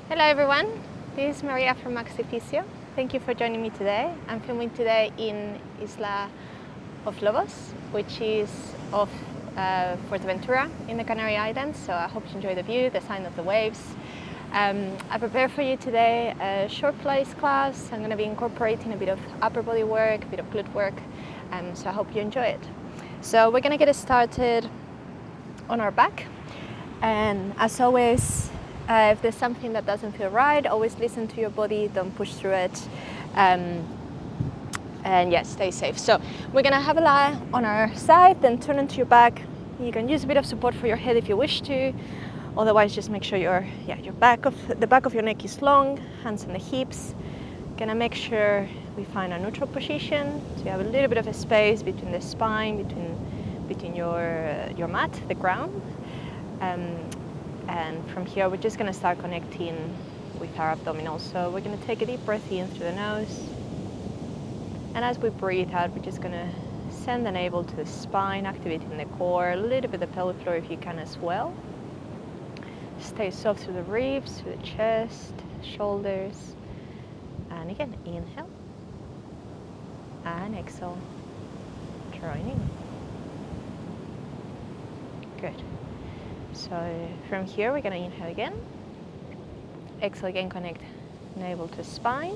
Hello everyone, this is Maria from Maxifisio. Thank you for joining me today. I'm filming today in Isla of Lobos, which is off Fuerteventura in the Canary Islands, so I hope you enjoy the view, the sound of the waves. I prepared for you today a short Pilates class. I'm going to be incorporating a bit of upper body work, a bit of glute work, so I hope you enjoy it. So we're going to get started on our back, and as always, if there's something that doesn't feel right, always listen to your body, don't push through it, and yes, stay safe. So we're gonna have a lie on our side, then turn into your back. You can use a bit of support for your head if you wish to, otherwise just make sure the back of your neck is long, hands on the hips. Gonna make sure we find a neutral position, so you have a little bit of a space between the spine, between your mat, the ground. And from here, we're just going to start connecting with our abdominals. So we're going to take a deep breath in through the nose. And as we breathe out, we're just going to send the navel to the spine, activating the core, a little bit the pelvic floor if you can as well. Stay soft through the ribs, through the chest, shoulders. And again, inhale. And exhale, drawing in. Good. So from here, we're going to inhale again. Exhale again, connect navel to spine.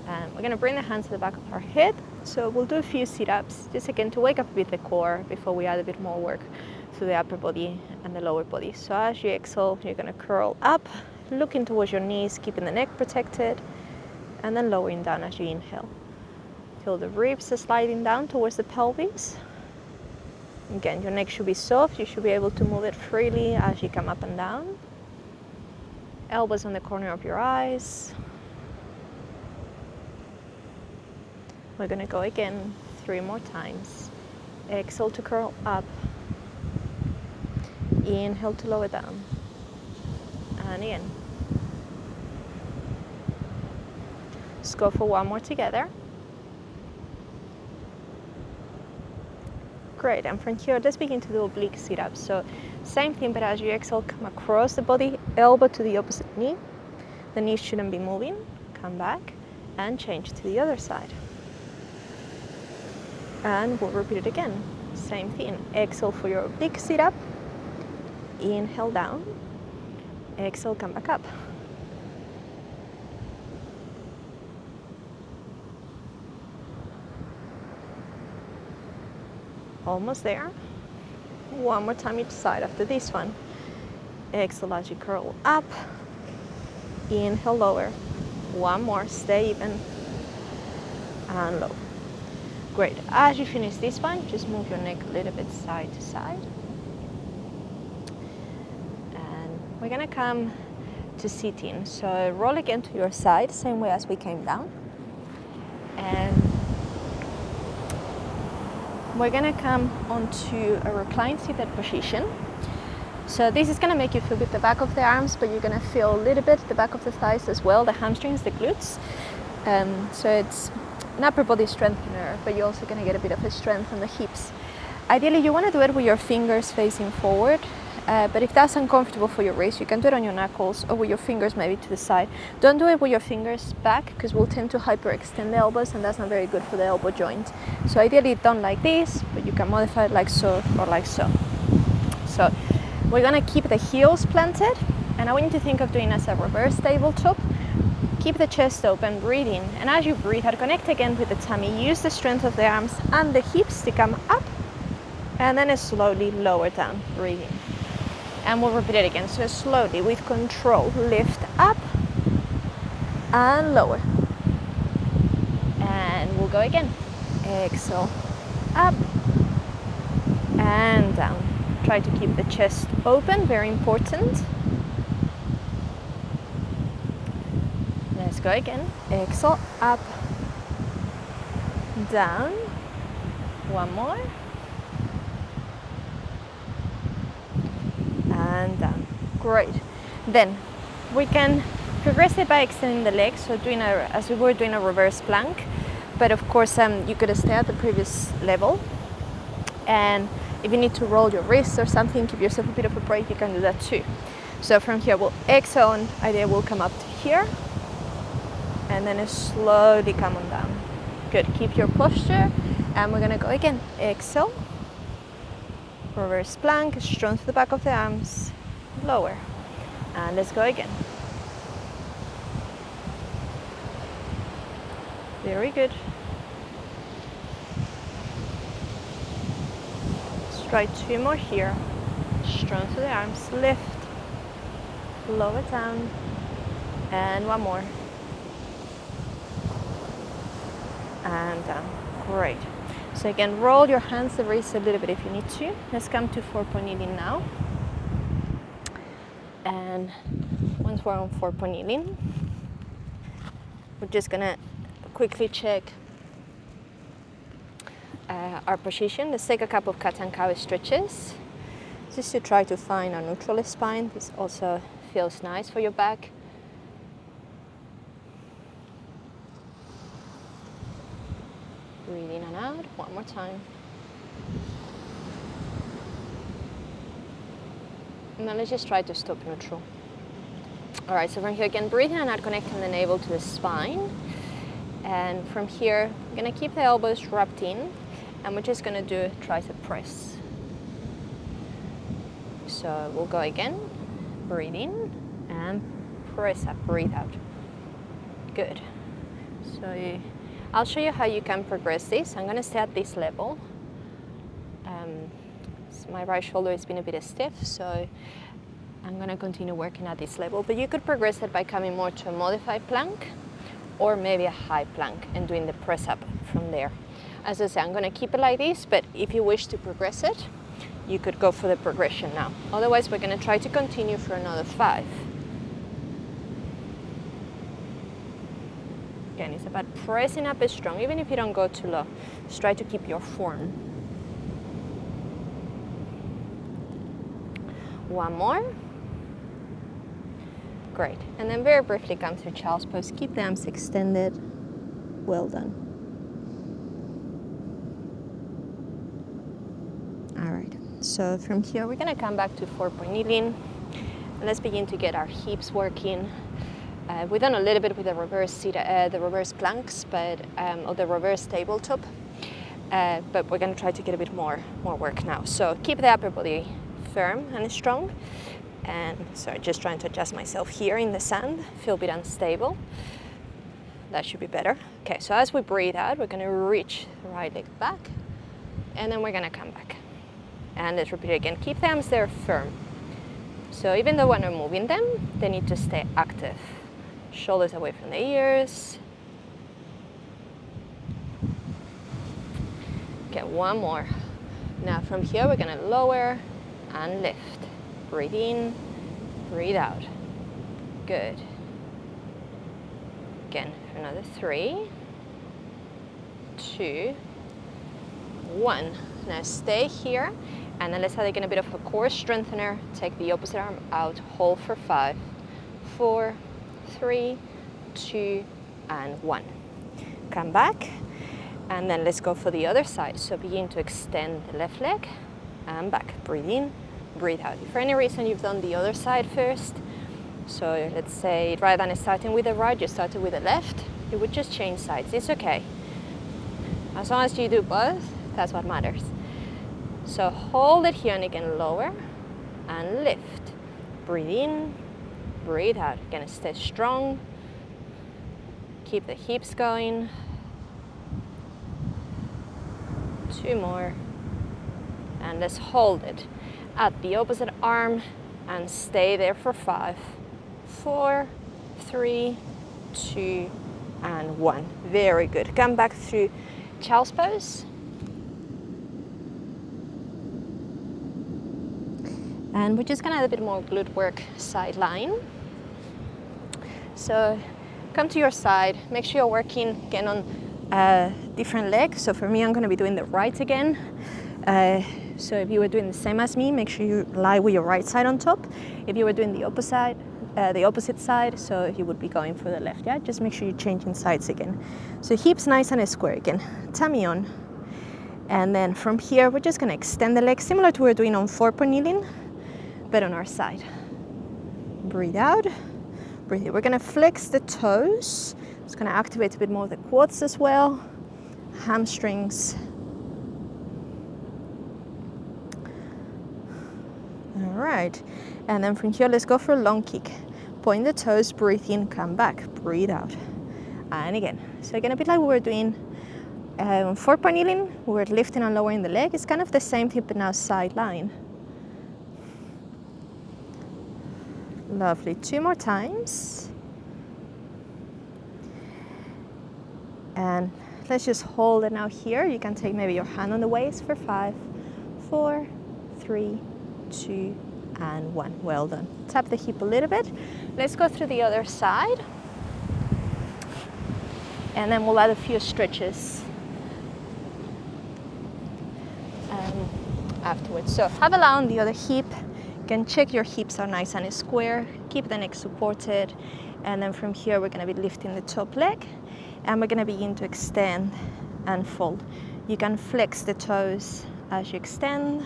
And we're going to bring the hands to the back of our head. So we'll do a few sit-ups, just again to wake up a bit the core before we add a bit more work to the upper body and the lower body. So as you exhale, you're going to curl up, looking towards your knees, keeping the neck protected, and then lowering down as you inhale. Feel the ribs sliding down towards the pelvis. Again, your neck should be soft. You should be able to move it freely as you come up and down. Elbows on the corner of your eyes. We're going to go again 3 more times. Exhale to curl up. Inhale to lower down. And again. Let's go for 1 more together. Great, and from here, let's begin to do oblique sit-ups. So same thing, but as you exhale, come across the body, elbow to the opposite knee. The knee shouldn't be moving. Come back and change to the other side. And we'll repeat it again. Same thing. Exhale for your oblique sit-up. Inhale down. Exhale, come back up. Almost there. 1 more time each side after this one. Exhale as you curl up. Inhale, lower. 1 more, stay even. And low. Great. As you finish this one, just move your neck a little bit side to side. And we're gonna come to sitting. So roll again to your side, same way as we came down. And we're going to come onto a reclined seated position. So this is going to make you feel with the back of the arms, but you're going to feel a little bit the back of the thighs as well, the hamstrings, the glutes. So it's an upper body strengthener, but you're also going to get a bit of a strength on the hips. Ideally, you want to do it with your fingers facing forward, but if that's uncomfortable for your wrist, you can do it on your knuckles or with your fingers maybe to the side. Don't do it with your fingers back, because we'll tend to hyperextend the elbows, and that's not very good for the elbow joint. So ideally done like this, but you can modify it like so or like so. So we're going to keep the heels planted, and I want you to think of doing as a reverse tabletop. Keep the chest open, breathe in, and as you breathe out, connect again with the tummy. Use the strength of the arms and the hips to come up, and then slowly lower down, breathing. And we'll repeat it again. So slowly, with control, lift up and lower. And we'll go again. Exhale, up and down. Try to keep the chest open, very important. Let's go again. Exhale, up, down. 1 more. And down. Great. Then we can progress it by extending the legs, so as we were doing a reverse plank, but of course you could stay at the previous level, and if you need to roll your wrists or something, give yourself a bit of a break, you can do that too. So from here we'll exhale, and idea will come up to here, and then slowly come on down. Good, keep your posture, and we're gonna go again. Exhale, reverse plank, strong to the back of the arms, lower, and let's go again. Very good. Let's try 2 more here. Strong to the arms, lift, lower down, and 1 more. And down. Great. So again, roll your hands the wrist a little bit if you need to. Let's come to 4-point kneeling now. And once we're on 4-point kneeling, we're just gonna quickly check our position. Let's take a couple of cat and cow stretches just to try to find a neutral spine. This also feels nice for your back. Breathe in and out, 1 more time. And then let's just try to stop neutral. All right, so from here again, breathe in and out, connecting the navel to the spine. And from here, we're gonna keep the elbows wrapped in, and we're just gonna do a tricep press. So we'll go again, breathe in and press up, breathe out. Good. So I'll show you how you can progress this. I'm gonna stay at this level. My right shoulder has been a bit stiff, so I'm gonna continue working at this level, but you could progress it by coming more to a modified plank or maybe a high plank and doing the press up from there. As I say, I'm gonna keep it like this, but if you wish to progress it, you could go for the progression now. Otherwise, we're gonna try to continue for another 5. Again, it's about pressing up strong, even if you don't go too low. Just try to keep your form. 1 more. Great. And then very briefly come to child's pose. Keep the arms extended. Well done. All right. So from here, we're gonna come back to 4-point kneeling. And let's begin to get our hips working. We've done a little bit with the reverse the reverse planks, or the reverse tabletop. But we're gonna try to get a bit more work now. So keep the upper body firm and strong. And sorry, just trying to adjust myself here in the sand. Feel a bit unstable. That should be better. Okay, so as we breathe out, we're gonna reach the right leg back, and then we're gonna come back. And let's repeat it again. Keep the arms there firm. So even though when we're moving them, they need to stay active. Shoulders away from the ears. Okay, 1 more. Now from here, we're gonna lower and lift. Breathe in, breathe out. Good. Again, for another 3, 2, 1. Now stay here, and then let's add again a bit of a core strengthener. Take the opposite arm out, hold for 5, 4, 3, 2, and 1. Come back, and then let's go for the other side. So begin to extend the left leg and back. Breathe in, breathe out. If for any reason you've done the other side first, so let's say rather than starting with the right, you started with the left, you would just change sides. It's okay. As long as you do both, that's what matters. So hold it here and again, lower and lift. Breathe in, breathe out. Again, stay strong. Keep the hips going. 2 more. And let's hold it at the opposite arm and stay there for 5, 4, 3, 2, and 1. Very good. Come back through child's pose. And we're just gonna add a bit more glute work side line. So come to your side, make sure you're working again on a different leg. So for me, I'm gonna be doing the right again. So if you were doing the same as me, make sure you lie with your right side on top. If you were doing the opposite side, so you would be going for the left, yeah? Just make sure you're changing sides again. So hips nice and square again, tummy on. And then from here, we're just gonna extend the legs, similar to what we're doing on 4-point kneeling, but on our side. breathe out, breathe in. We're gonna flex the toes. It's gonna activate a bit more of the quads as well, hamstrings. All right, and then from here, let's go for a long kick. Point the toes, breathe in, come back, breathe out. And again, so again, a bit like we were doing 4-point kneeling, we were lifting and lowering the leg. It's kind of the same thing, but now sideline. Lovely, 2 more times. And let's just hold it now here. You can take maybe your hand on the waist for 5, 4, 3, 2, and 1. Well done. Tap the hip a little bit. Let's go through the other side. And then we'll add a few stretches afterwards. So have a lie on the other hip. You can check your hips are nice and square. Keep the neck supported. And then from here, we're going to be lifting the top leg. And we're going to begin to extend and fold. You can flex the toes as you extend.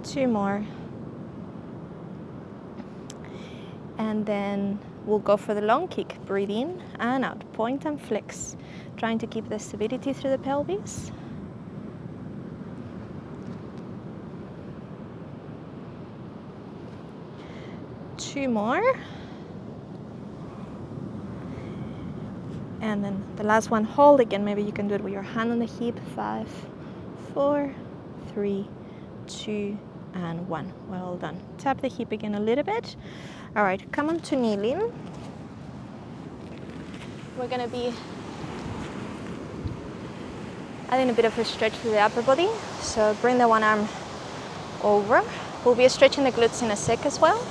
Two more. And then we'll go for the long kick. Breathe in and out. Point and flex. Trying to keep the stability through the pelvis. Two more. And then the last one, hold again. Maybe you can do it with your hand on the hip. 5, 4, 3, 2, and 1. Well done. Tap the hip again a little bit. All right, come on to kneeling. We're gonna be adding a bit of a stretch to the upper body. So bring the one arm over. We'll be stretching the glutes in a sec as well.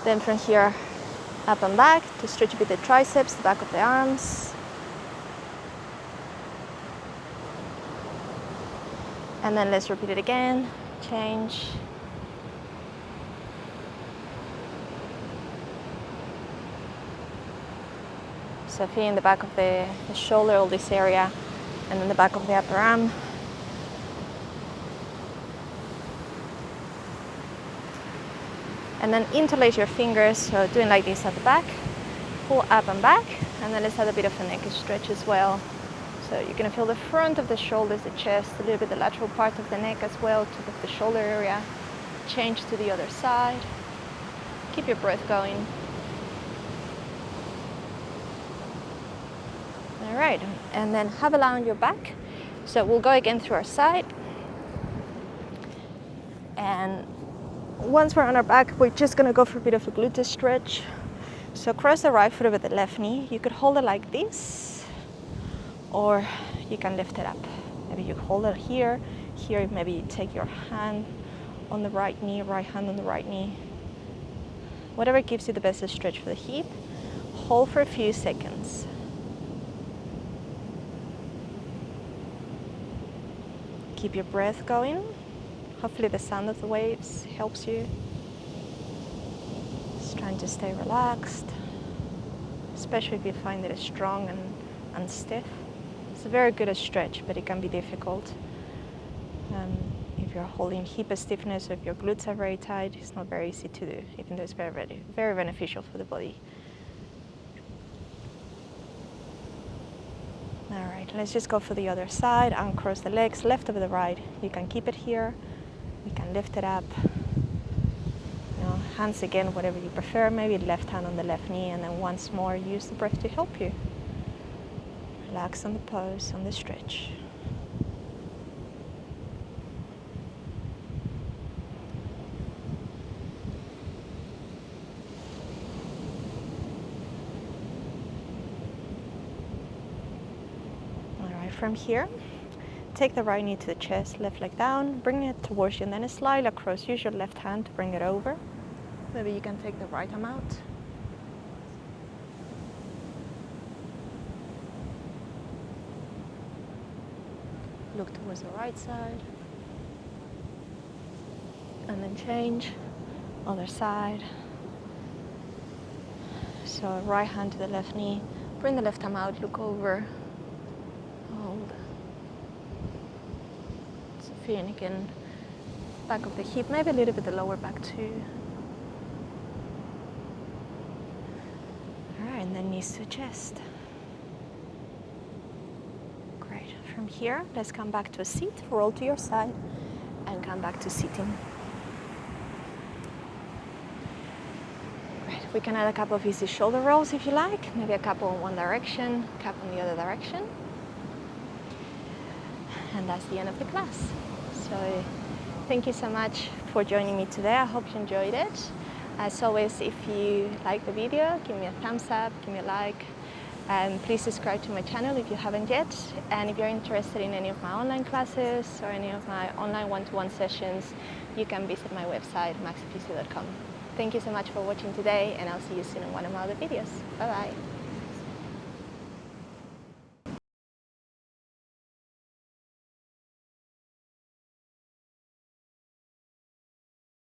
Then from here, up and back to stretch a bit the triceps, the back of the arms. And then let's repeat it again. Change. So feeling the back of the shoulder, all this area, and then the back of the upper arm. And then interlace your fingers, so doing like this at the back. Pull up and back, and then let's add a bit of a neck stretch as well. So you're gonna feel the front of the shoulders, the chest, a little bit the lateral part of the neck as well, tip of the shoulder area. Change to the other side. Keep your breath going. All right, and then have a lie on your back. So we'll go again through our side. And once we're on our back, we're just gonna go for a bit of a glute stretch. So cross the right foot over the left knee. You could hold it like this, or you can lift it up. Maybe you hold it here. Here, maybe you take your hand on the right knee, right hand on the right knee. Whatever gives you the best stretch for the hip. Hold for a few seconds. Keep your breath going. Hopefully the sound of the waves helps you. Just trying to stay relaxed, especially if you find it strong and stiff. It's a very good stretch, but it can be difficult. If you're holding hip stiffness or if your glutes are very tight, it's not very easy to do, even though it's very, very, very beneficial for the body. All right, let's just go for the other side. Uncross the legs, left over the right. You can keep it here. You can lift it up. Hands again, whatever you prefer. Maybe left hand on the left knee, and then once more, use the breath to help you. Relax on the pose, on the stretch. From here, take the right knee to the chest, left leg down, bring it towards you, and then slide across. Use your left hand to bring it over. Maybe you can take the right arm out. Look towards the right side. And then change. Other side. So right hand to the left knee. Bring the left arm out, look over. Hold. feeling again, back of the hip, maybe a little bit the lower back too. All right, and then knees to chest. Great. From here, let's come back to a seat, roll to your side, and come back to sitting. Great. We can add a couple of easy shoulder rolls if you like, maybe a couple in one direction, a couple in the other direction. And that's the end of the class. So thank you so much for joining me today. I hope you enjoyed it. As always, if you like the video, give me a thumbs up, give me a like. Please subscribe to my channel if you haven't yet. And if you're interested in any of my online classes or any of my online one-to-one sessions, you can visit my website, maxifisio.com. Thank you so much for watching today, and I'll see you soon in one of my other videos. Bye-bye.